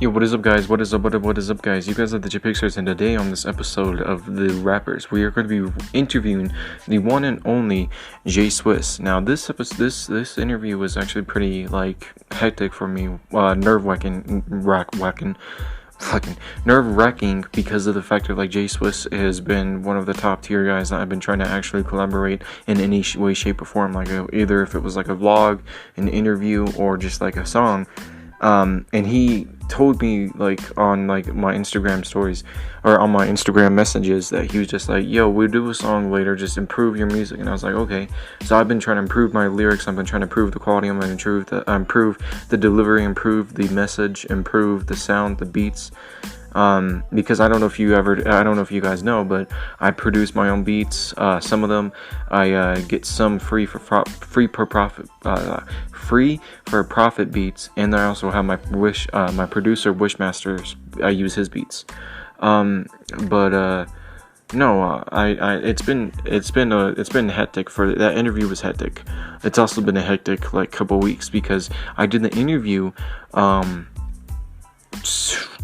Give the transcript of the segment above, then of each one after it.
Yo, what is up, guys? What is up, guys? You guys are the JRayPics, and today on this episode of TheRappers, we are going to be interviewing the one and only J Swiss. Now, this interview was actually pretty, hectic for me, nerve-wracking, because of the fact that, J Swiss has been one of the top tier guys that I've been trying to actually collaborate in any way, shape, or form, either if it was a vlog, an interview, or just a song. And he told me on my Instagram stories or on my Instagram messages that he was just yo, we'll do a song later, just improve your music. And I was like, okay. So I've been trying to improve my lyrics, I've been trying to improve the quality, I'm going to improve the delivery, improve the message, improve the sound, the beats. Because I don't know if you guys know, but I produce my own beats. Some of them I get some free for profit beats, and I also have my producer Wishmasters. I use his beats. It's been hectic. For that interview was hectic. It's also been a hectic couple weeks because I did the interview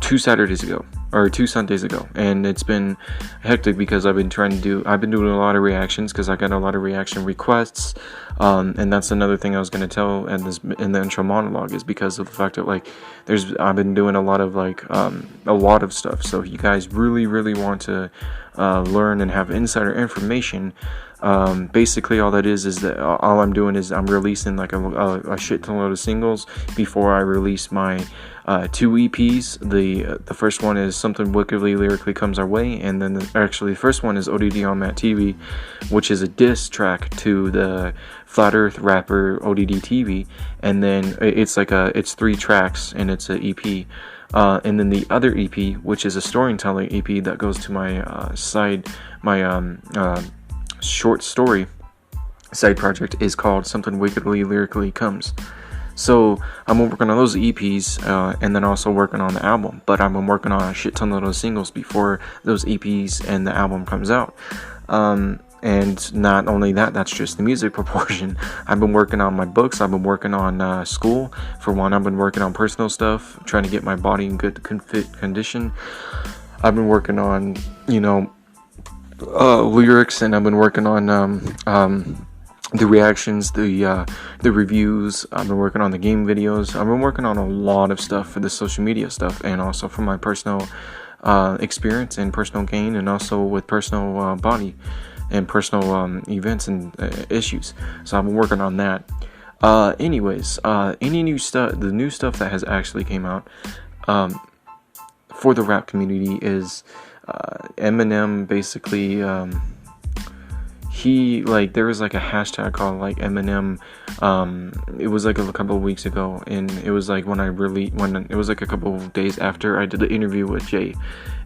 2 Sundays ago, and it's been hectic because I've been doing a lot of reactions because I got a lot of reaction requests, and that's another thing I was going to tell in the intro monologue, is because of the fact that I've been doing a lot of stuff. So if you guys really want to learn and have insider information, basically all that is that all I'm doing is I'm releasing a shit ton of singles before I release my 2 EPs. The first one is Something Wickedly Lyrically Comes Our Way, and then the first one is ODD on Matt TV, which is a diss track to the Flat Earth rapper ODD TV, and then it's 3 tracks and it's an EP. And then the other EP, which is a storytelling EP that goes to my short story side project, is called Something Wickedly Lyrically Comes. So I'm working on those EPs, and then also working on the album. But I've been working on a shit ton of those singles before those EPs and the album comes out. And not only that, that's just the music proportion. I've been working on my books. I've been working on school. For one, I've been working on personal stuff, trying to get my body in good condition. I've been working on, lyrics, and I've been working on the reactions, the reviews. I've been working on the game videos. I've been working on a lot of stuff for the social media stuff, and also for my personal experience and personal gain, and also with personal body and personal events and issues. So I've been working on that. Anyways, any new stuff, the new stuff that has actually came out for the rap community is Eminem. Basically, there was a hashtag called Eminem. It was a couple of weeks ago, and it was when it was a couple of days after I did the interview with Jay,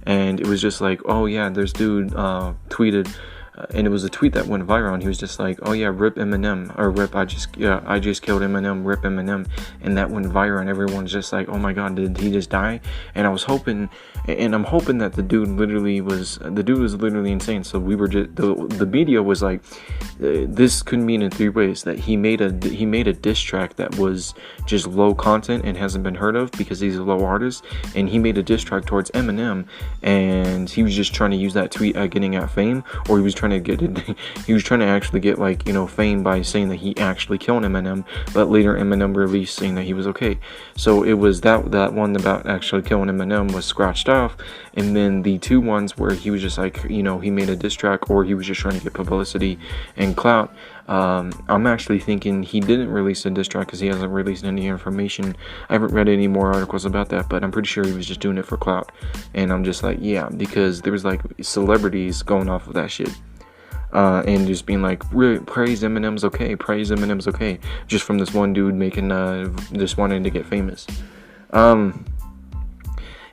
and it was just oh yeah, this dude tweeted. And it was a tweet that went viral, and he was just oh yeah, rip Eminem, or rip, I just killed Eminem, rip Eminem. And that went viral, and everyone's just oh my god, did he just die? And I'm hoping that the dude was literally insane. So we were just, the media was this could mean in 3 ways: that he made a diss track that was just low content and hasn't been heard of because he's a low artist, and he made a diss track towards Eminem, and he was just trying to use that tweet at getting at fame, or he was trying to actually get fame by saying that he actually killed Eminem, but later Eminem released saying that he was okay. So it was that one about actually killing Eminem was scratched off, and then the 2 ones where he was just he made a diss track, or he was just trying to get publicity and clout. I'm actually thinking he didn't release a diss track because he hasn't released any information. I haven't read any more articles about that, but I'm pretty sure he was just doing it for clout. And I'm just yeah, because there was celebrities going off of that shit. And just being really, praise Eminem's okay, just from this one dude making, just wanting to get famous. And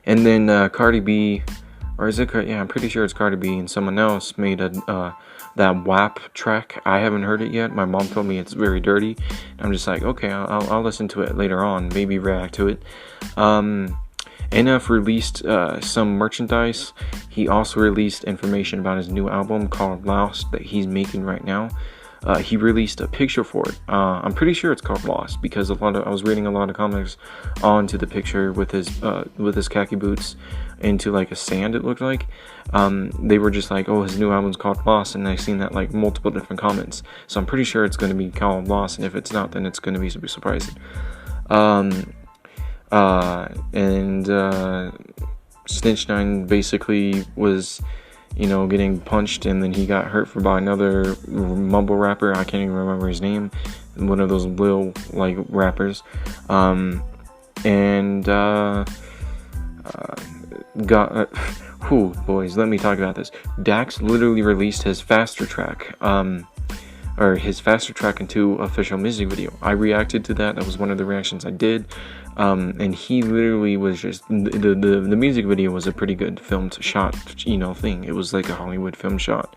then, Cardi B, or is it, yeah, I'm pretty sure it's Cardi B, and someone else made that WAP track. I haven't heard it yet. My mom told me it's very dirty. I'm just okay, I'll listen to it later on, maybe react to it. NF released some merchandise. He also released information about his new album called Lost that he's making right now. he released a picture for it. I'm pretty sure it's called Lost because I was reading a lot of comments onto the picture with his khaki boots into like a sand, it looked like. They were just like, oh, his new album's called Lost, and I've seen that like multiple different comments, so I'm pretty sure it's going to be called Lost, and if it's not, then it's going to be super surprising. And Snitch 9 basically was, getting punched, and then he got hurt by another mumble rapper. I can't even remember his name. One of those little like rappers. Boys, let me talk about this. Dax literally released his faster track. His faster track into official music video. I reacted to that. That was one of the reactions I did. And he literally was just the music video was a pretty good filmed shot, thing. It was like a Hollywood film shot.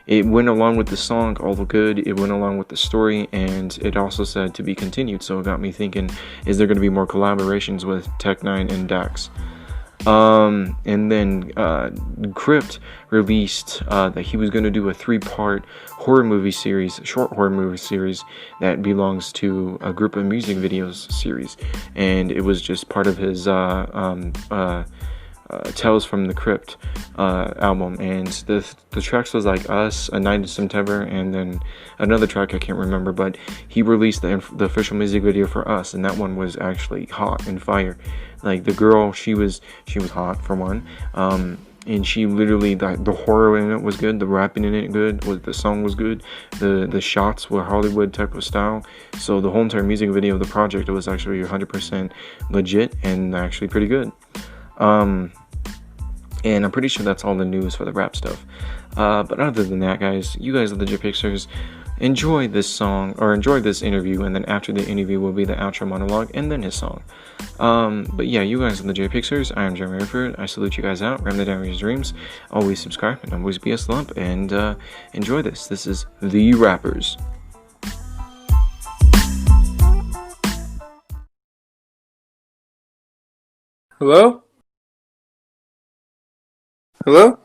It went along with the song, all good. It went along with the story, and it also said to be continued. So it got me thinking: is there going to be more collaborations with Tech9 and Dax? And then Crypt released that he was going to do a 3-part short horror movie series that belongs to a group of music videos series, and it was just part of his Tales from the Crypt album, and the tracks was like Us, A Night in September, and then another track I can't remember, but he released the official music video for Us, and that one was actually hot and fire. Like, the girl, she was hot for one, and she literally, the horror in it was good, the rapping in it good, the song was good, the shots were Hollywood type of style, so the whole entire music video of the project was actually 100% legit and actually pretty good. And I'm pretty sure that's all the news for the rap stuff. But other than that, guys, you guys are the JRayPicsers. Enjoy this song, or enjoy this interview, and then after the interview will be the outro monologue, and then his song. But yeah, you guys are the JRayPicsers. I am JeremyrayRetherford. I salute you guys out. Remember down your dreams. Always subscribe, and always be a slump, and enjoy this. This is TheRappers. Hello? Hello?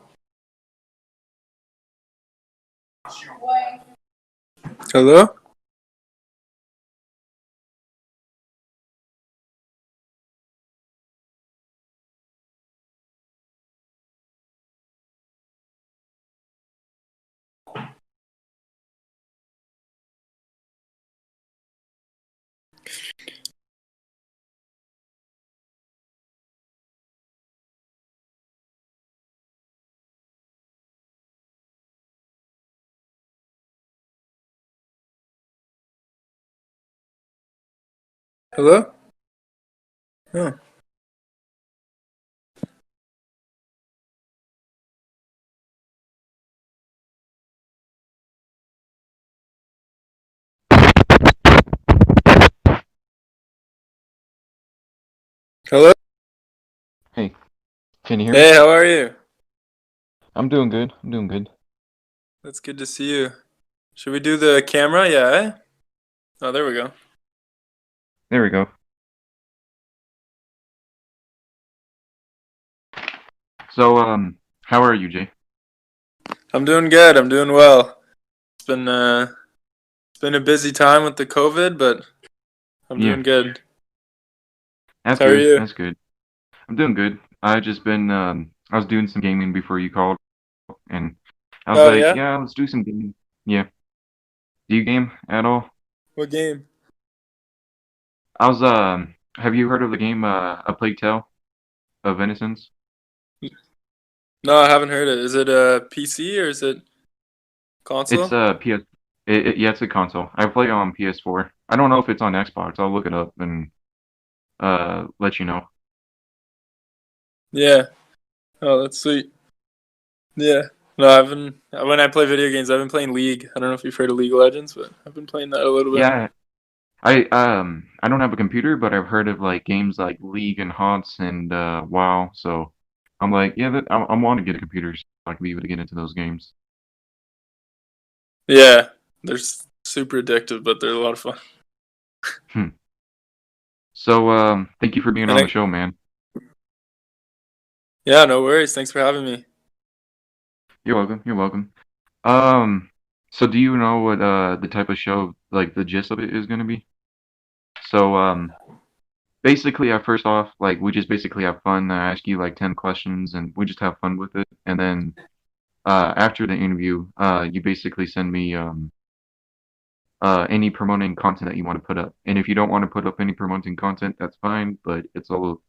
Hello? Hello? Oh. Hello? Hey, can you hear me? Hey, how are you? I'm doing good. I'm doing good. That's good to see you. Should we do the camera? Yeah, eh? Oh, there we go. There we go. So, how are you, Jay? I'm doing good. I'm doing well. It's been a busy time with the COVID, but I'm Yeah, doing good. that's How are good. you? That's good. I'm doing good. I just been, I was doing some gaming before you called, and I was Oh, like, yeah? yeah, let's do some gaming. Yeah. Do you game at all? What game? I was, have you heard of the game, A Plague Tale of Innocence? No, I haven't heard it. Is it a PC or is it It's, console? yeah, it's a console. I play on PS4. I don't know if it's on Xbox. I'll look it up and, let you know. Yeah. Oh, that's sweet. Yeah. No, when I play video games, I've been playing League. I don't know if you've heard of League of Legends, but I've been playing that a little bit. Yeah, I don't have a computer, but I've heard of like games like League and HOTS and WoW. So I'm like, yeah, I want to get a computer so I can be able to get into those games. Yeah. They're super addictive, but they're a lot of fun. Hmm. So thank you for being And on the show, man. yeah, no worries. Thanks for having me. You're welcome. You're welcome. Um, So do you know what the type of show, like the gist of it is gonna be? So basically, first off, like we just basically have fun. I ask you like 10 questions, and we just have fun with it. And then after the interview, you basically send me any promoting content that you want to put up. And if you don't want to put up any promoting content, that's fine. But it's up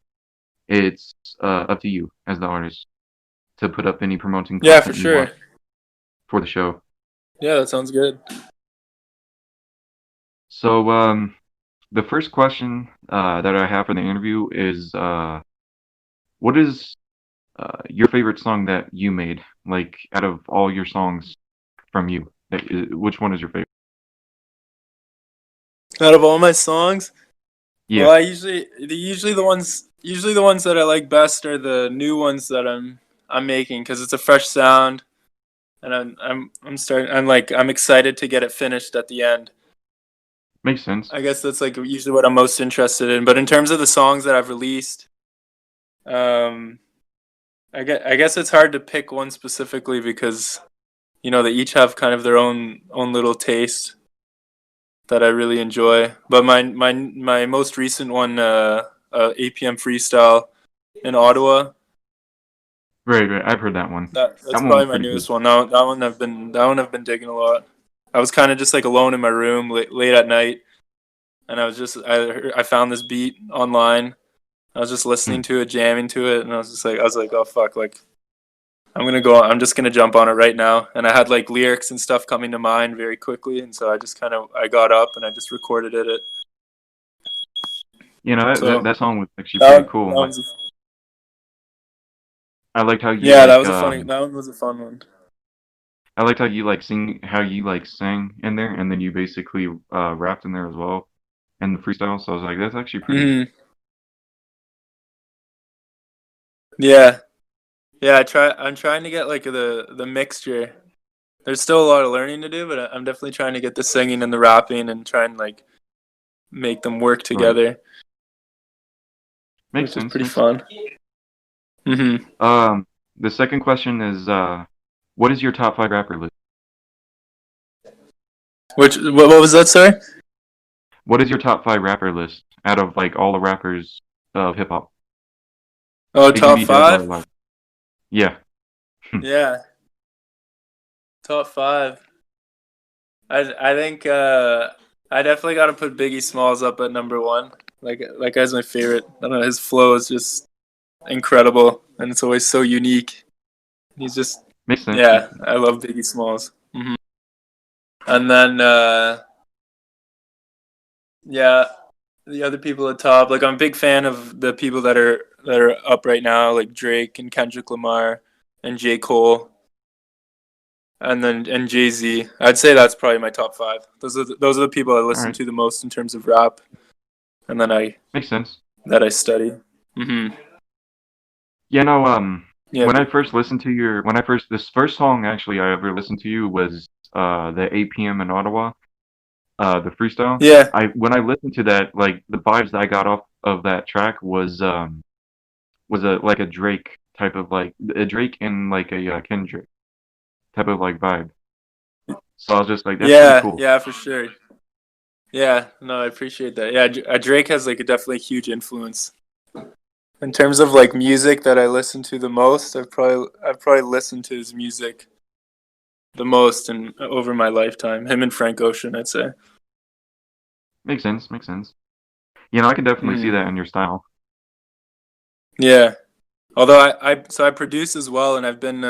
to you as the artist to put up any promoting Yeah, for content you sure. want for the show. Yeah, that sounds good. So the first question that I have for the interview is what is your favorite song that you made? Like out of all your songs from you, which one is your favorite? Out of all my songs, well, Yeah, usually the ones that I like best are the new ones that I'm making because it's a fresh sound, and I'm excited to get it finished at the end. makes sense. I guess that's like usually what I'm most interested in. But in terms of the songs that I've released, um, I guess it's hard to pick one specifically because they each have kind of their own little taste that I really enjoy. But my most recent one, APM Freestyle in Ottawa. Right, right. I've heard that one. That's That one was probably my pretty good. newest one. That one I've been digging a lot. I was kind of just like alone in my room late at night, and I found this beat online. I was just Hmm. listening to it, jamming to it, and I was like, oh fuck, like I'm just gonna jump on it right now. And I had like lyrics and stuff coming to mind very quickly, and so I got up and I just recorded it. You know So that song was actually pretty that cool. Like one's I liked how you yeah, that one was a fun one. I liked how you like sang in there, and then you basically rapped in there as well, and the freestyle. So I was like, that's actually pretty. Hmm. Yeah, yeah. I'm trying to get like the mixture. There's still a lot of learning to do, but I'm definitely trying to get the singing and the rapping and try and like make them work Right. together, Makes which is sense. pretty Makes sense. fun. Hmm. The second question is, what is your top 5 rapper list? What was that? Sorry. What is your top 5 rapper list out of like all the rappers of hip hop? Oh, It can top be dead or five. alive. Yeah. Yeah, top five. I think I definitely got to put Biggie Smalls up at number one. Like that guy's my favorite. I don't know, his flow is just incredible, and it's always so unique. He's just Makes sense. Makes yeah, sense. I love Biggie Smalls. And then yeah, the other people at top. Like I'm a big fan of the people that are up right now, like Drake and Kendrick Lamar and J. Cole. And Jay Z. I'd say that's probably my top five. Those are the people I All listen right. to the most in terms of rap, and then Makes sense. I study. Hmm. Yeah, no, Yeah. this first song actually I ever listened to you was the 8 p.m. in Ottawa, the freestyle. Yeah. When I listened to that, like the vibes that I got off of that track was a like a Drake type of like a Drake and like a Kendrick type of like vibe. So I was just like, that's pretty Yeah. cool. Yeah. For sure. Yeah. No, I appreciate that. Yeah, Drake has like a definitely huge influence in terms of like music that I listen to the most. I've probably listened to his music the most in over my lifetime. Him and Frank Ocean, I'd say. Makes sense. Makes sense. You know, I can definitely see Hmm. that in your style. Yeah. Although I produce as well, and I've been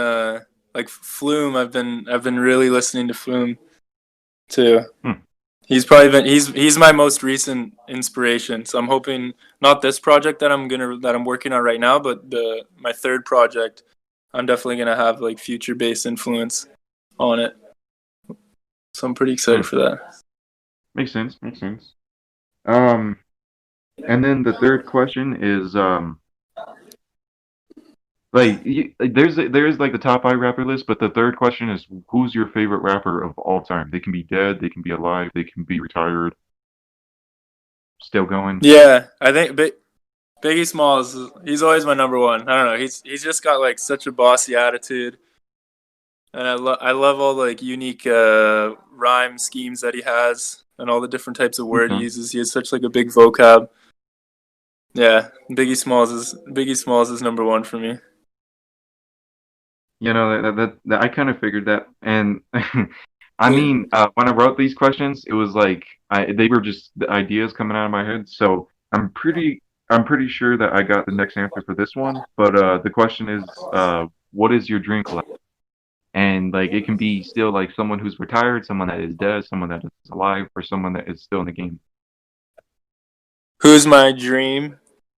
like Flume. I've been really listening to Flume too. Hmm. He's my most recent inspiration. So I'm hoping not this project that I'm working on right now, but the my third project. I'm definitely gonna have like future based influence on it. So I'm pretty Hmm. excited for that. Makes sense. Makes sense. Um, and then the third question is there's like the top 5 rapper list, but the third question is who's your favorite rapper of all time? They can be dead, they can be alive, they can be retired, still going. Yeah, I think Biggie Smalls. He's always my number one. I don't know. He's just got like such a bossy attitude. and I love all the like unique rhyme schemes that he has, and all the different types of word he Okay. uses. He has such like a big vocab. Yeah, Biggie Smalls is number one for me. You know that I kind of figured that, and I Yeah. mean, when I wrote these questions, it was like they were just the ideas coming out of my head. So I'm pretty sure that I got the next answer for this one. But the question is, what is your dream collab? And like it can be still like someone who's retired, someone that is dead, someone that is alive, or someone that is still in the game. Who's my dream?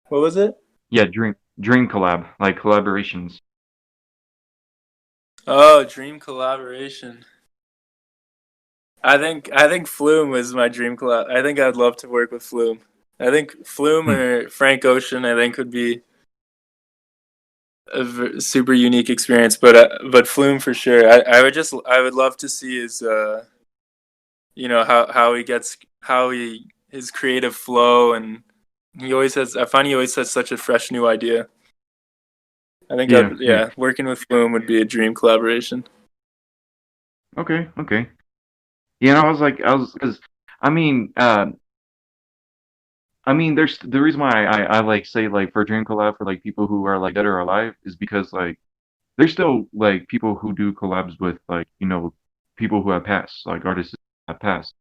What was it? Yeah, dream collab, like collaborations. Oh, dream collaboration. I think Flume was my dream collab. I think I'd love to work with Flume. I think Flume Hmm. or Frank Ocean. I think would be a super unique experience. But Flume for sure. I would love to see his you know how he gets how he his creative flow, and he always has. I find he always has such a fresh new idea. I think Yeah, yeah. yeah, working with Flume would be a dream collaboration. Okay, okay. You know, I was, because I mean, there's the reason why I like say like for Dream Collab for like people who are like dead or alive is because like there's still like people who do collabs with like people who have passed, like artists who have passed,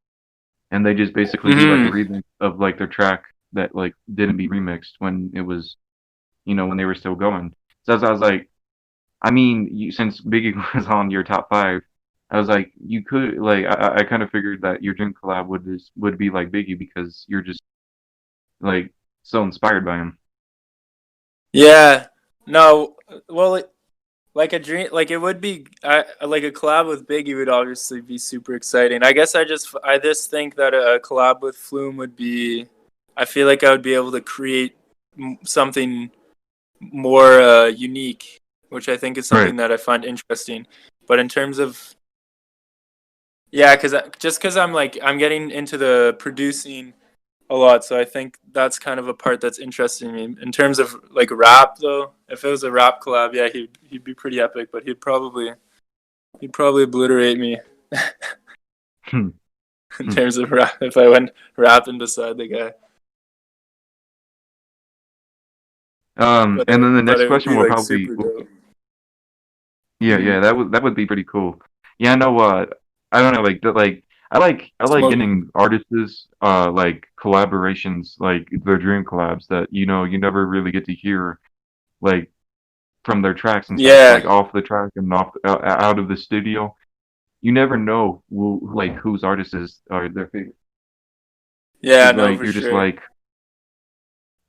and they just basically do like a Hmm. remix of like their track that like didn't be remixed when it was when they were still going. So I was like, I mean, since Biggie was on your top five, I was like, you could like I kind of figured that your Dream Collab would be like Biggie because you're just like so inspired by him. Yeah. No. Well, like a dream, like it would be, like a collab with Biggie would obviously be super exciting. I just think that a collab with Flume would be. I feel like I would be able to create something more unique, which I think is Right. something that I find interesting. But in terms of yeah, because I'm getting into the producing a lot, so I think that's kind of a part that's interesting me. In terms of like rap, though, if it was a rap collab, yeah, he'd be pretty epic, but he'd probably obliterate me in terms of rap if I went rapping beside the guy. And then the But next it would question be will like probably, super dope. yeah, Mm-hmm. yeah, that would be pretty cool. Yeah, I know. I don't know, like I like Smoke. getting artists like collaborations, like their dream collabs that you never really get to hear like from their tracks and stuff, like Yeah, off the track and off out of the studio. You never know like whose artists are their favorite. yeah, Because no, like for you're just sure.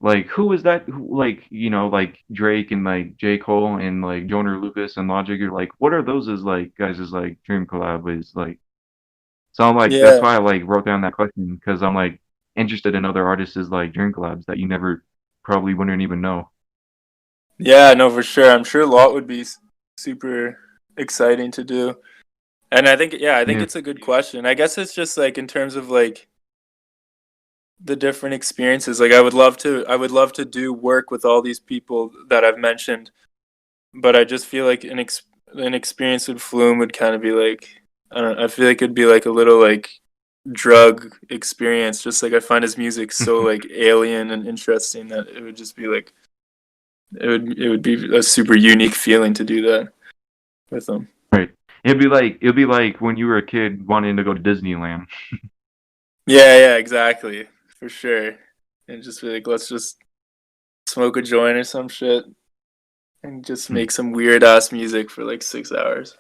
like who is that? Who, like like Drake and like J Cole and like Joyner Lucas and Logic. You're like, what are those as like guys as like dream collab is like? So I'm like, that's Yeah, why I like wrote down that question because I'm like interested in other artists as like dream collabs that you never probably wouldn't even know. yeah, no, for sure. I'm sure Lot would be super exciting to do. And I think Yeah. it's a good question. I guess it's just like in terms of like the different experiences. Like I would love to do work with all these people that I've mentioned, but I just feel like an experience with Flume would kind of be like I don't know, I feel like it'd be like a little like drug experience. Just like I find his music so like alien and interesting that it would just be like it would be a super unique feeling to do that with him. Right. It'd be like when you were a kid wanting to go to Disneyland. Yeah, yeah, exactly. For sure. And just be like, let's just smoke a joint or some shit and just Hmm. make some weird ass music for like 6 hours.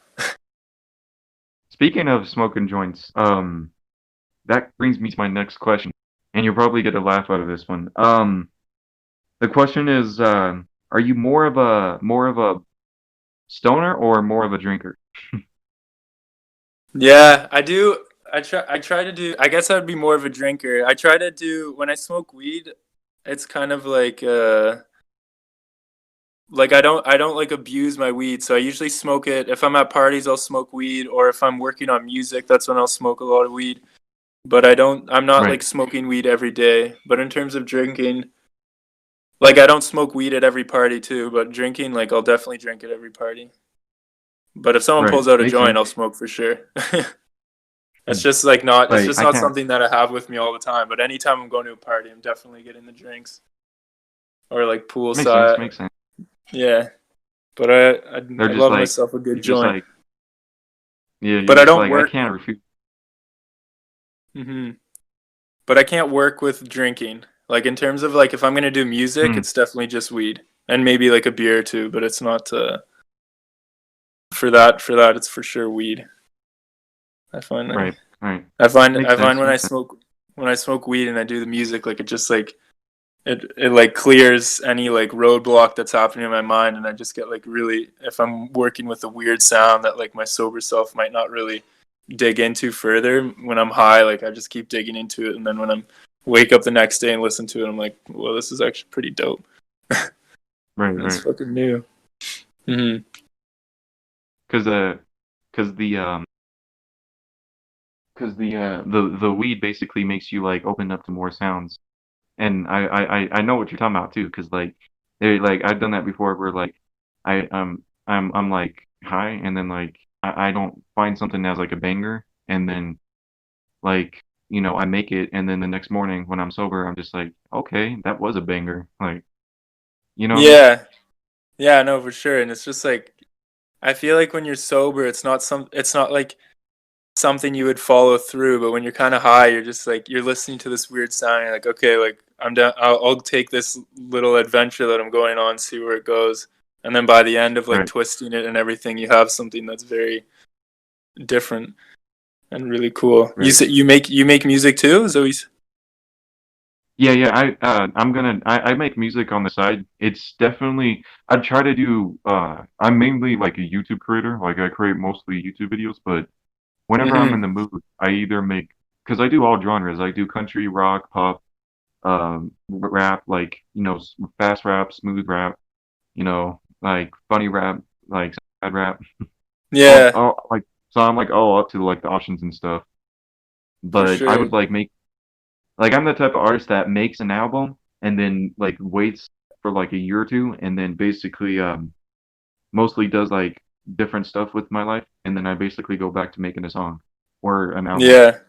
Speaking of smoking joints, that brings me to my next question, and you'll probably get a laugh out of this one. The question is, are you more of a stoner or more of a drinker? Yeah, I do. I try to do. I guess I'd be more of a drinker. I try to do when I smoke weed. It's kind of like I don't like abuse my weed. So I usually smoke it if I'm at parties. I'll smoke weed, or if I'm working on music, that's when I'll smoke a lot of weed. But I don't. I'm not Right. like smoking weed every day. But in terms of drinking, like I don't smoke weed at every party too. But drinking, like I'll definitely drink at every party. But if someone Right. pulls out a Makes joint, sense. I'll smoke for sure. It's just like not. It's Like just I not can't. something that I have with me all the time. But anytime I'm going to a party, I'm definitely getting the drinks or like Makes sense. poolside. Makes sense. Yeah, but I They're I just love like myself a good you're just joint. like yeah. You're But I just don't like I work. can't refuse. hmm But I can't work with drinking. Like in terms of like if I'm gonna do music, Mm, it's definitely just weed and maybe like a beer or two. But it's not for that. For that, it's for sure weed. I find that. right. Right. I Makes find sense. Makes sense. when I smoke weed and I do the music, like it just like it like clears any like roadblock that's happening in my mind, and I just get like really, if I'm working with a weird sound that like my sober self might not really dig into further, when I'm high, like I just keep digging into it, and then when I'm wake up the next day and listen to it, I'm like, well, this is actually pretty dope. Right. That's Right. fucking new. hmm Because because the the weed basically makes you like open up to more sounds. And I know what you're talking about too, because like they like I've done that before where like I'm like high and then like I don't find something as like a banger and then like I make it and then the next morning when I'm sober I'm just like okay that was a banger like you know what I mean? Yeah, yeah, no, for sure. And it's just like I feel like when you're sober, it's not like something you would follow through. But when you're kind of high, you're just like you're listening to this weird sound. You're like, okay, like I'm done. I'll take this little adventure that I'm going on, see where it goes. And then by the end of like Right, twisting it and everything, you have something that's very different and really cool. You right. say you make music too? Is that what you Yeah, I make music on the side. It's definitely I try to do I'm mainly like a YouTube creator. Like I create mostly YouTube videos, but whenever I'm in the mood, I either make because I do all genres. I do country, rock, pop, rap, like fast rap, smooth rap, like funny rap, like sad rap. Yeah, All like so I'm like all up to like the options and stuff. for But I sure. would like make like I'm the type of artist that makes an album and then like waits for like a year or two and then basically mostly does like different stuff with my life and then I basically go back to making a song or an album. Yeah.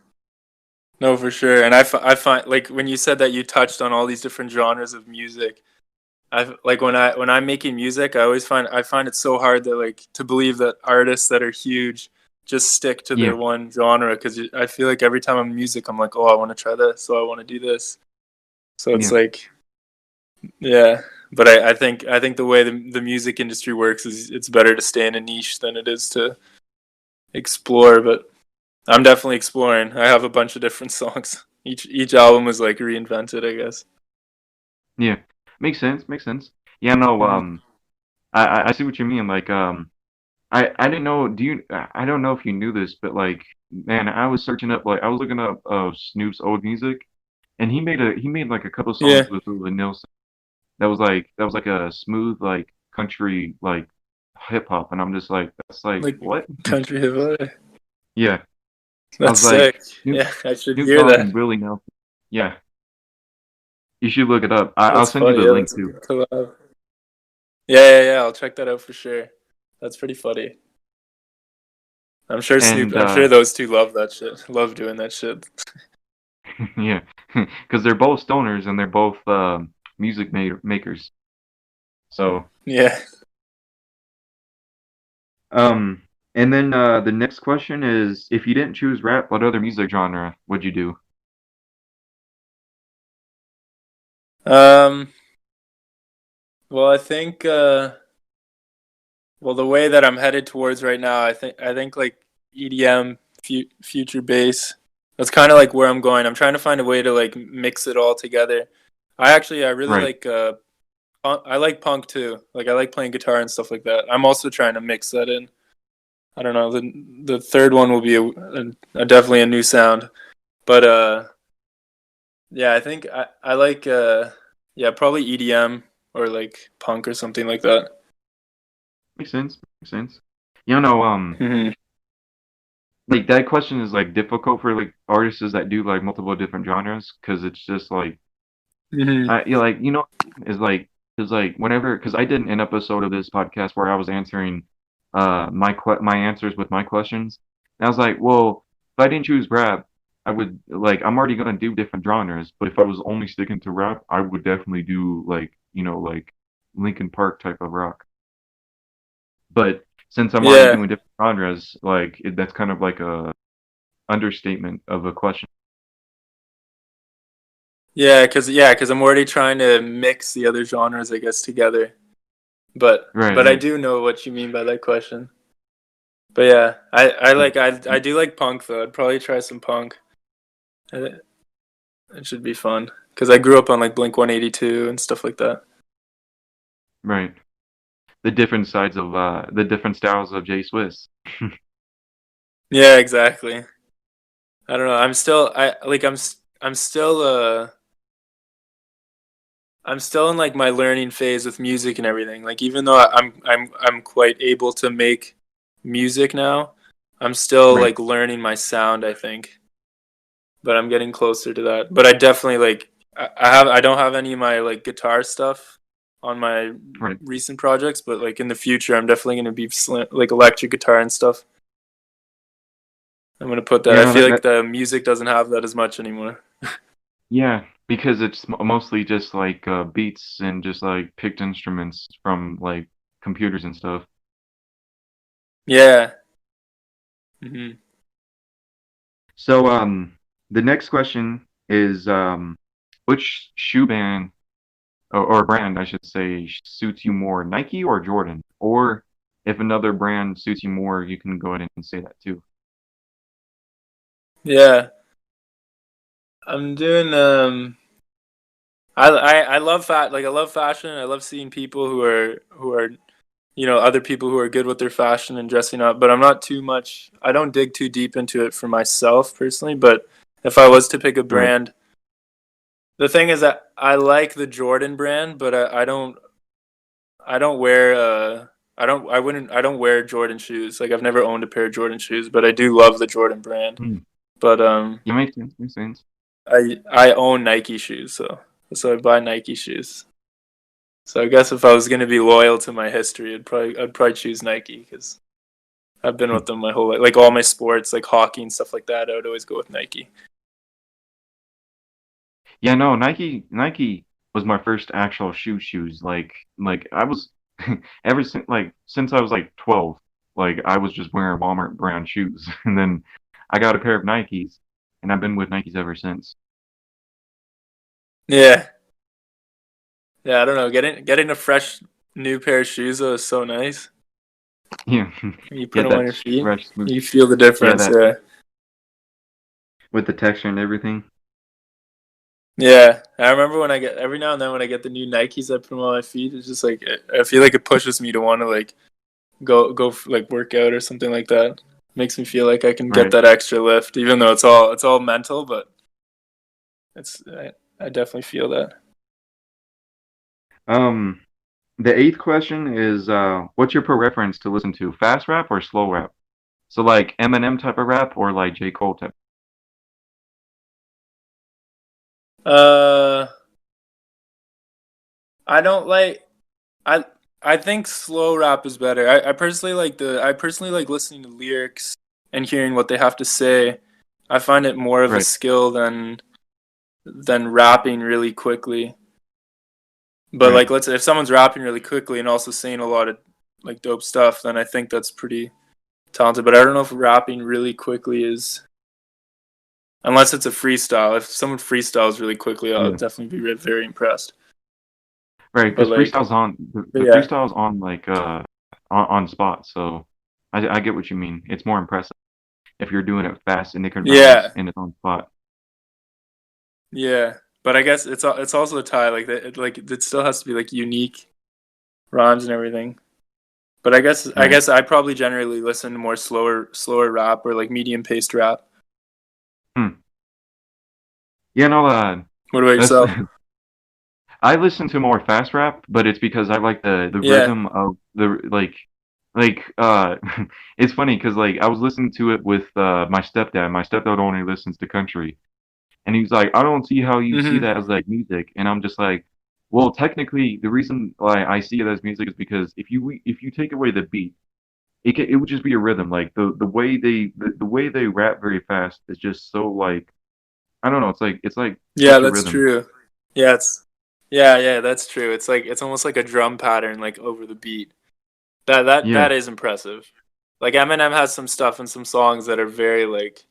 No, for sure. And I find like when you said that you touched on all these different genres of music, I like when I'm making music, I find it so hard that like to believe that artists that are huge just stick to Yeah, their one genre because I feel like every time I'm in music, I'm like, oh, I want to try this, so I want to do this. So it's yeah, like, yeah. But I think the way the music industry works is it's better to stay in a niche than it is to explore. But I'm definitely exploring. I have a bunch of different songs. Each album is like reinvented, I guess. yeah. Makes sense, makes sense. Yeah, no, Mhm. I see what you mean. Like I didn't know. I don't know if you knew this, but like, man, I was searching up, like, I was looking up Snoop's old music, and he made like a couple songs Yeah, with Nilsson. That was like a smooth like country like hip hop, and I'm just like, that's like like what? country hip hop. Yeah, I That's was like sick. Yeah, I should Snoop hear Dogg that. and Willie Nelson. Yeah, you should look it up. I'll That's send you funny. the Yeah, link that's a too. good collab. Yeah. I'll check that out for sure. That's pretty funny. And I'm sure those two love that shit. Love doing that shit. yeah, because they're both stoners and they're both makers. So. Yeah. Um, and then the next question is, if you didn't choose rap, what other music genre would you do? Um. Well, I think. Well, the way that I'm headed towards right now, I think like EDM, future bass. That's kind of like where I'm going. I'm trying to find a way to like mix it all together. I really Right. like I like punk too. Like I like playing guitar and stuff like that. I'm also trying to mix that in. I don't know. The third one will be a definitely a new sound. But yeah, I think I like yeah, probably EDM or like punk or something like that. Makes sense. Makes sense. You know, hmm like that question is like difficult for like artists that do like multiple different genres because it's just like hmm like is like because like whenever because I did an episode of this podcast where I was answering my answers with my questions. And I was like, well, if I didn't choose rap, I would like I'm already gonna do different genres. But if I was only sticking to rap, I would definitely do like like Linkin Park type of rock. But since I'm already Yeah. doing different genres, like that's kind of like a understatement of a question. Yeah, because I'm already trying to mix the other genres, I guess, together. But Right, but I right. do know what you mean by that question. But yeah, I do like punk though. I'd probably try some punk. It, it should be fun because I grew up on like Blink 182 and stuff like that. Right. The different sides of the different styles of J Swiss. Yeah, exactly. I don't know. I'm still I'm still in like my learning phase with music and everything. Like even though I'm quite able to make music now, I'm still Right, like learning my sound, I think. But I'm getting closer to that. But I definitely like I don't have any of my like guitar stuff on my right. recent projects, but like in the future I'm definitely going to be like electric guitar and stuff. I'm going to put that. Yeah, I no, feel like the music doesn't have that as much anymore. yeah, because it's mostly just like beats and just like picked instruments from like computers and stuff. Yeah. Hmm. So the next question is which shoe band or brand I should say suits you more, Nike or Jordan? Or if another brand suits you more, you can go ahead and say that too. Yeah. I'm doing I love I love fashion. I love seeing people who are other people who are good with their fashion and dressing up, but I'm not too much I don't dig too deep into it for myself personally, but if I was to pick a Right. brand, the thing is that I like the Jordan brand, but I don't wear I don't wear Jordan shoes. Like I've never owned a pair of Jordan shoes, but I do love the Jordan brand. Hmm. But Yeah, makes sense. Makes sense. I own Nike shoes, so I buy Nike shoes. So I guess if I was gonna be loyal to my history, I'd probably choose Nike because I've been with them my whole life. Like all my sports, like hockey and stuff like that, I would always go with Nike. Yeah, no, Nike was my first actual shoes. Like I was ever since I was like 12, like I was just wearing Walmart brand shoes. And then I got a pair of Nikes and I've been with Nikes ever since. Yeah, yeah. I don't know. Getting a fresh new pair of shoes though is so nice. Yeah. When you put Get them on that your feet, fresh smooth. you feel the Yeah, difference. that Yeah, with the texture and everything. yeah. I remember when I get every now and then when I get the new Nikes, I put them on my feet. It's just like I feel like it pushes me to want to like like work out or something like that. Makes me feel like I can get Right. that extra lift, even though it's all mental, but I definitely feel that. Um the eighth question is what's your preference to listen to? Fast rap or slow rap? So like Eminem type of rap or like J. Cole type? Uh, I don't like I I think slow rap is better. I personally like listening to lyrics and hearing what they have to say. I find it more of a Right. skill than rapping really quickly. But Right. like let's say if someone's rapping really quickly and also saying a lot of like dope stuff, then I think that's pretty talented. But I don't know if rapping really quickly is unless it's a freestyle. If someone freestyles really quickly, I'll Yeah. definitely be very impressed. Right, But because like, freestyle's on but the yeah, freestyle's on like on spot, so I get what you mean. It's more impressive if you're doing it fast and they can rhymes yeah, and it's on spot. yeah. But I guess it's also a tie. Like that, it still has to be like unique rhymes and everything. But I Right. guess I probably generally listen to more slower rap or like medium paced rap. Hmm. Yeah, no, What about that's yourself? I listen to more fast rap, but it's because I like the Yeah. rhythm of the it's funny because like I was listening to it with my stepdad. My stepdad only listens to country. And he was like, I don't see how you see Hmm. that as like music. And I'm just like, well, technically, the reason why I see it as music is because if you take away the beat, it would just be a rhythm. Like the way they rap very fast is just so like I don't know. It's like Yeah, such a that's rhythm. true. Yeah, yeah, that's true. It's like it's almost like a drum pattern like over the beat. That Yeah, is impressive. Like Eminem has some stuff in some songs that are very like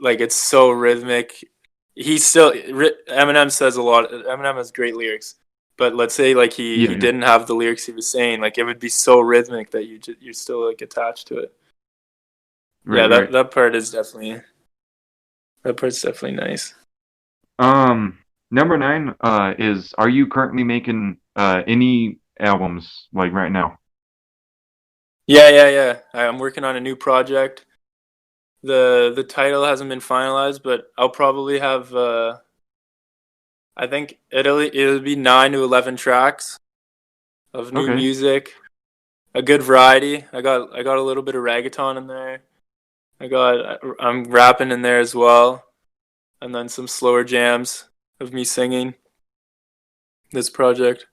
like it's so rhythmic. Eminem says a lot. Eminem has great lyrics, but let's say like yeah, he yeah. didn't have the lyrics he was saying, like it would be so rhythmic that you're still like attached to it. Right, Yeah, right. that part's definitely nice. Number nine is are you currently making any albums like right now? Yeah. I'm working on a new project. The title hasn't been finalized, but I'll probably have I think it'll be 9 to 11 tracks of new Okay. music, a good variety. I got a little bit of reggaeton in there. I'm rapping in there as well, and then some slower jams of me singing this project.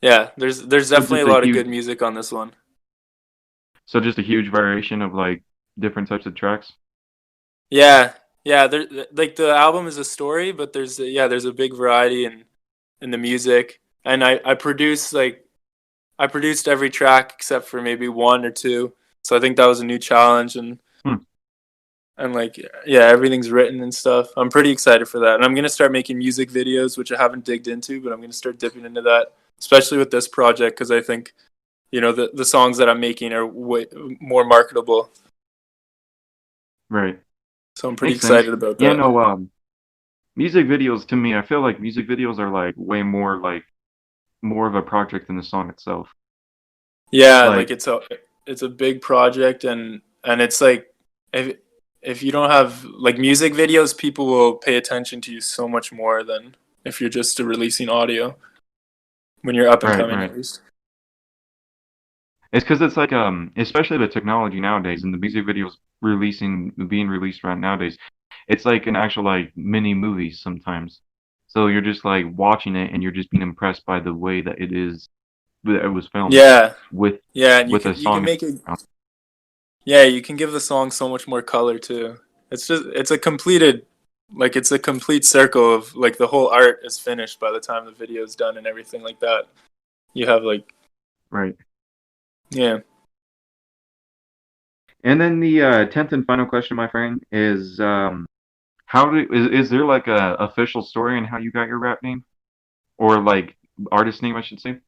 Yeah, there's So definitely just a a lot of huge good music on this one. so just a huge variation of like different types of tracks. Yeah, yeah. Like the album is a story, but there's a big variety in the music, and I produced every track except for maybe one or two. So I think that was a new challenge, Hmm. and like yeah, everything's written and stuff. I'm pretty excited for that, and I'm gonna start making music videos, which I haven't digged into, but I'm gonna start dipping into that, especially with this project because I think the songs that I'm making are way more marketable. Right. So I'm pretty Makes sense. excited about Yeah, that. no, music videos to me, I feel like music videos are like way more like more of a project than the song itself. Yeah, like Like, it's a big project, and it's like if if you don't have like music videos, people will pay attention to you so much more than if you're just releasing audio when you're up and right, coming right. at least. It's because it's like especially the technology nowadays and the music videos being released right nowadays. It's like an actual like mini movie sometimes. So you're just like watching it and you're just being impressed by the way that that it was filmed Yeah, with yeah, and with a you can song. make it. Yeah, you can give the song so much more color too. It's a complete circle of like the whole art is finished by the time the video is done and everything like that. You have like Right. yeah. And then the 10th and final question, my friend, is is there like a official story on how you got your rap name or like artist name, I should say?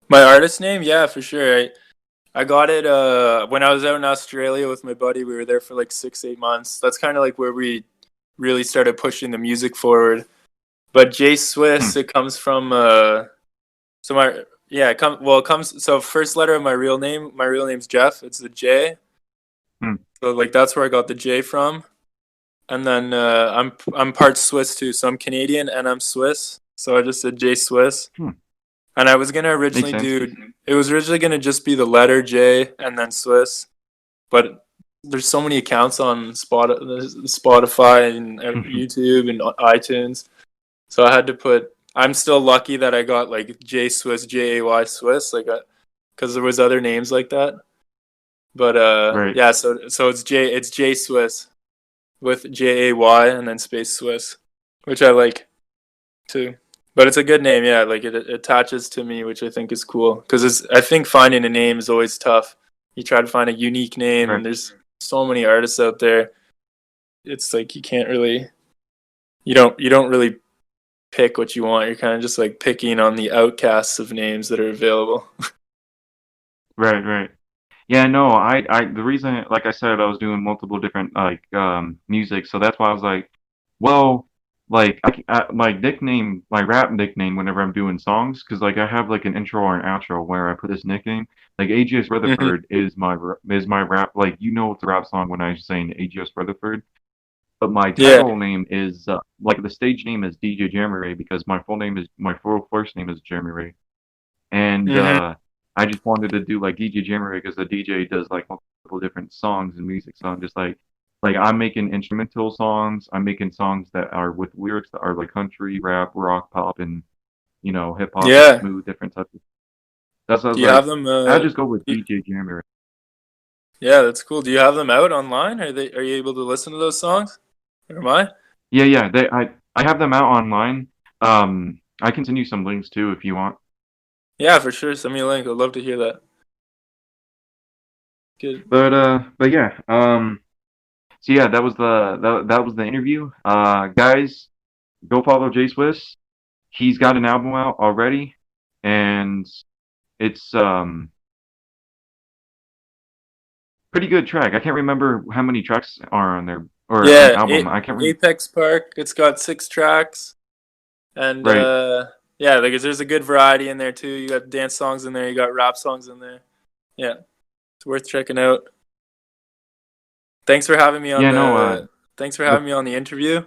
My artist name, yeah, for sure. I got it when I was out in Australia with my buddy. We were there for like 6 8 months. That's kind of like where we really started pushing the music forward. But J Hmm. Swiss, it comes from so my yeah, it comes so first letter of my real name. My real name's Jeff. It's the J. Hmm. So like that's where I got the J from. And then I'm part Swiss too. So I'm Canadian and I'm Swiss. So I just said J Swiss. Hmm. And I was gonna Makes originally sense. do it was originally gonna just be the letter J and then Swiss, but there's so many accounts on Spotify and YouTube and iTunes, so I had to put. I'm still lucky that I got like J Swiss, JAY Swiss, like because there was other names like that. But Right. yeah, so it's J Swiss with JAY and then space Swiss, which I like too. But it's a good name, yeah. Like it attaches to me, which I think is cool. Because I think finding a name is always tough. You try to find a unique name, Right. and there's so many artists out there. It's like you can't really, you don't really pick what you want. You're kind of just like picking on the outcasts of names that are available. Right. Right. Yeah, no, the reason, like I said, I was doing multiple different like music, so that's why I was like, well, like my nickname, my rap nickname, whenever I'm doing songs, because like I have like an intro or an outro where I put this nickname, like AGS Hmm. Rutherford is is my rap, like you know it's a rap song when I'm saying AGS Rutherford, but my Yeah. title name is like the stage name is DJ Jeremyray because my full first name is Jeremyray. And Hmm. I just wanted to do like DJ Jeremyray because the DJ does like multiple different songs and music. So I'm just like I'm making instrumental songs. I'm making songs that are with lyrics that are like country, rap, rock, pop, and hip hop and Yeah. smooth different types of That's what I Do was you like. have them? I'll just go with DJ Jeremyray. Yeah, that's cool. Do you have them out online? Are you able to listen to those songs? Or am I? Yeah. I have them out online. I can send you some links too if you want. Yeah, for sure. Send me a link. I'd love to hear that. Good. But yeah. So yeah, that was the interview. Guys, go follow Jay Swiss. He's got an album out already, and it's pretty good track. I can't remember how many tracks are on there or an Yeah, album. I can't remember. Apex Park. It's got 6 tracks, and Right. yeah, there's a good variety in there too. You got dance songs in there. You got rap songs in there. Yeah, it's worth checking out. Thanks for having me on Yeah, no, Thanks for the, having me on the interview.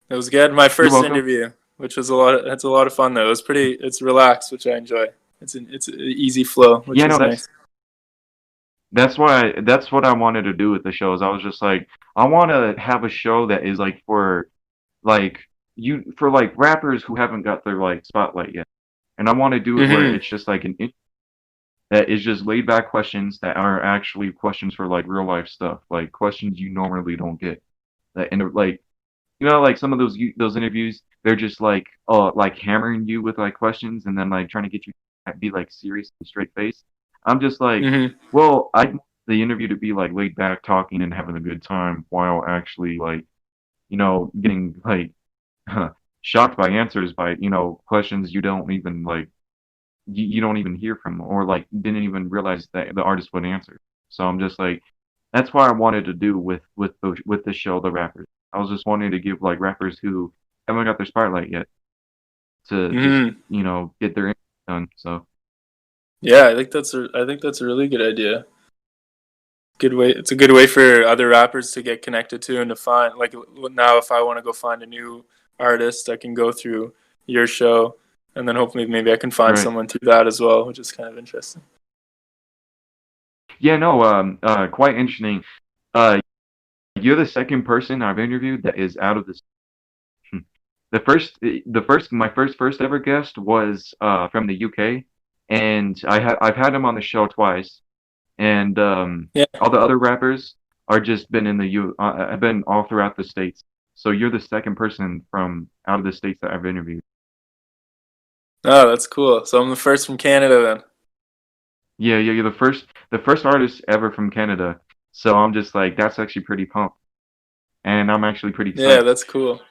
It was good. My you're first welcome. interview, which was it's a lot of fun though. It's relaxed, which I enjoy. It's an easy flow, which Yeah, is no, nice. that's what I wanted to do with the shows. I was just like, I want to have a show that is like like for like rappers who haven't got their like spotlight yet, and I want to do it where Mhm. it's just like that is just laid back questions that are actually questions for like real life stuff, like questions you normally don't get. That and like like some of those interviews, they're just like hammering you with like questions and then like trying to get you to be like serious and straight face. I'm just like, Mhm. well, I want the interview to be like laid back, talking and having a good time while actually like getting like shocked by answers by questions you don't even like you don't even hear from or like didn't even realize that the artist would answer. So I'm just like, that's what I wanted to do with the show, The Rappers. I was just wanting to give like rappers who haven't got their spotlight yet to just Mhm. get their interview done. So Yeah, I think that's a really good idea. Good way. It's a good way for other rappers to get connected to and to find like now if I want to go find a new artist, I can go through your show and then hopefully maybe I can find right, someone through that as well, which is kind of interesting. yeah, no, quite interesting. Uh, you're the second person I've interviewed that is out of this. My first ever guest was from the UK, and I've had him on the show twice, and Yeah. all the other rappers are just been in the U. I've been all throughout the states. So you're the second person from out of the states that I've interviewed. Oh, that's cool. So I'm the first from Canada then. Yeah, you're the first artist ever from Canada. So I'm just like, that's actually pretty pumped, and I'm actually pretty Yeah, psyched. that's cool.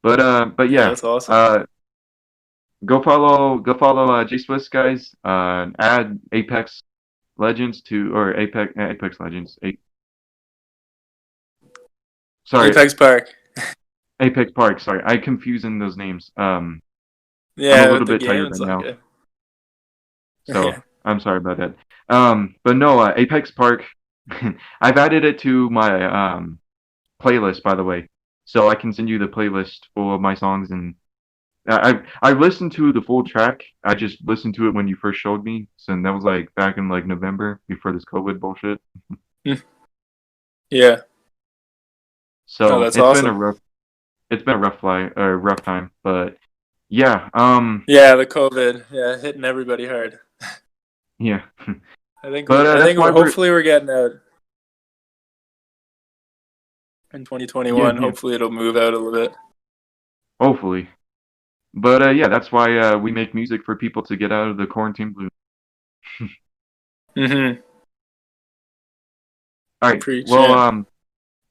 But Yeah, yeah, that's awesome. uh, go follow G Swiss guys. Add Apex Legends to or Apex Legends. Sorry, Apex Park. Apex Park. Sorry, I confusing those names. I'm a Yeah, with little the bit game, tired it's right all now, good. so I'm sorry about that. But no, Apex Park. I've added it to my playlist, by the way, so I can send you the playlist full of my songs. And I listened to the full track. I just listened to it when you first showed me, so that was like back in like November before this COVID bullshit. Yeah. Oh, So that's awesome. it's been a rough time, but yeah, Yeah, the COVID. Yeah, hitting everybody hard. yeah. I That's think why hopefully we're getting out in yeah, 2021. yeah, Hopefully it'll move out a little bit. hopefully. But yeah, that's why we make music for people to get out of the quarantine blues. Mhm. All right. Preach, Well, yeah.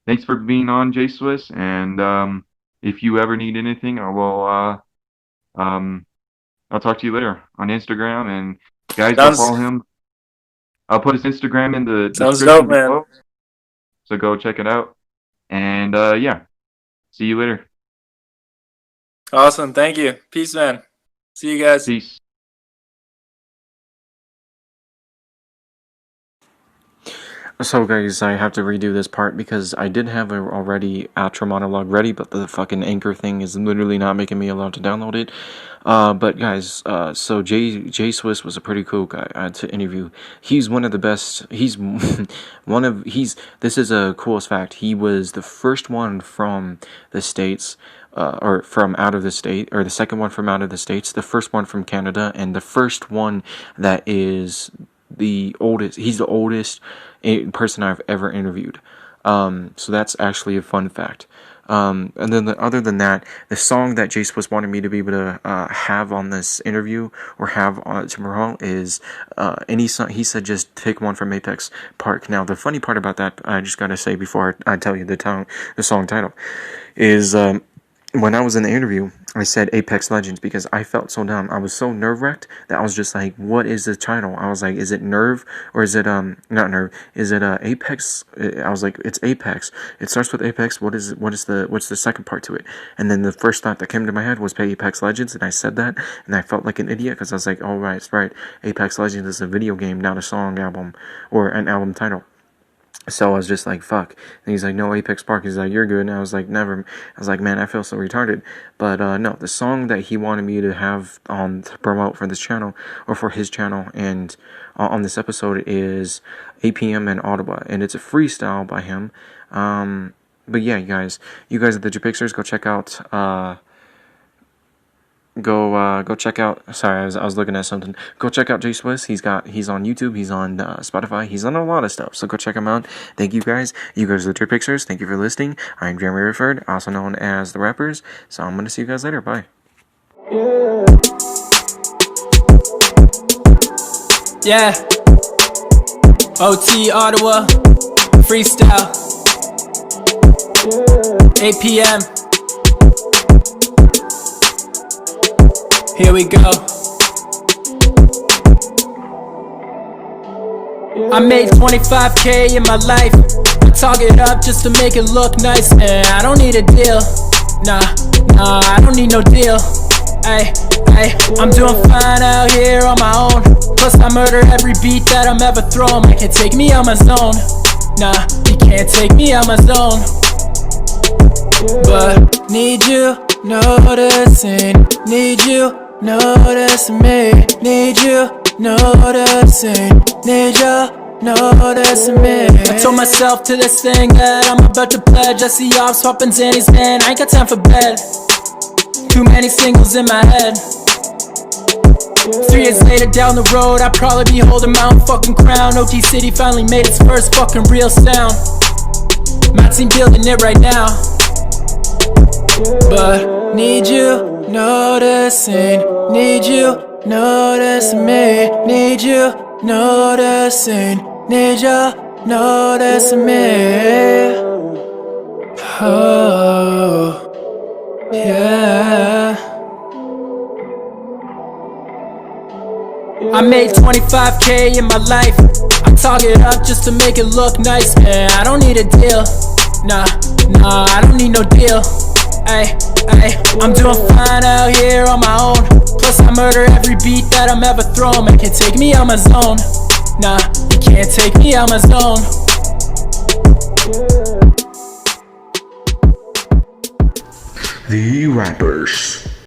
thanks for being on, J Swiss, and if you ever need anything, I'll talk to you later on Instagram. And guys, go Sounds follow him. I'll put his Instagram in the sounds description dope, man. below, so go check it out. And yeah, see you later. Awesome. Thank you. Peace, man. See you guys. Peace. So guys, I have to redo this part because I did have a already outro monologue ready, but the fucking Anchor thing is literally not making me allowed to download it. But guys, so Jay Swiss was a pretty cool guy to interview. He's one of the best. He's this is a coolest fact. He was the first one from the States, or from out of the state, or the second one from out of the States, the first one from Canada, and the first one that is the oldest. He's the oldest person I've ever interviewed. So that's actually a fun fact. And then other than that, the song that Jace was wanting me to be able to have on this interview or have tomorrow is any song. He said just pick one from Apex Park. Now the funny part about that, I just gotta say before I tell you the song title, is when I was in the interview, I said Apex Legends because I felt so dumb. I was so nerve-wracked that I was just like, what is the title? I was like, is it Nerve? Or is it, not Nerve, is it, Apex? I was like, it's Apex. It starts with Apex. What's the second part to it? And then the first thought that came to my head was Apex Legends, and I said that, and I felt like an idiot because I was like, oh, right, it's right. Apex Legends is a video game, not a song album, or an album title. So I was just like, fuck. And he's like, no, Apex Park. He's like, you're good. And I was like, never. I was like, man, I feel so retarded. But no, the song that he wanted me to have to promote for this channel, or for his channel, and on this episode is 8 p.m. in Ottawa. And it's a freestyle by him. But yeah, you guys at the JRayPicsers, go check out... Go check out. Sorry, I was looking at something. Go check out Jay Swiss. He's on YouTube. He's on Spotify. He's on a lot of stuff. So go check him out. Thank you guys. You guys are the JRayPicsers. Thank you for listening. I'm JeremyRayRetherford, also known as TheRappers. So I'm gonna see you guys later. Bye. Yeah. OT Ottawa freestyle. 8 p.m. Here we go. I made 25K in my life. I talk it up just to make it look nice. And I don't need a deal. Nah, I don't need no deal. Ay, I'm doing fine out here on my own. Plus I murder every beat that I'm ever thrown. You can't take me out my zone. Nah, you can't take me out my zone. But need you noticing, need you noticing me, need you noticing, need you noticing me. I told myself to this thing that I'm about to pledge. I see y'all swapping zannies, man, I ain't got time for bed. Too many singles in my head. 3 years later down the road, I'd probably be holding my own fucking crown. OT City finally made its first fucking real sound. My team building it right now. But need you noticing, need you noticing me, need you noticing, need you noticing me. Oh, yeah. I made 25K in my life. I talk it up just to make it look nice. Man, I don't need a deal. Nah, I don't need no deal. Ay, I'm doing fine out here on my own. Plus I murder every beat that I'm ever thrown. Man, can't take me out my zone. Nah, you can't take me out my zone. TheRappers.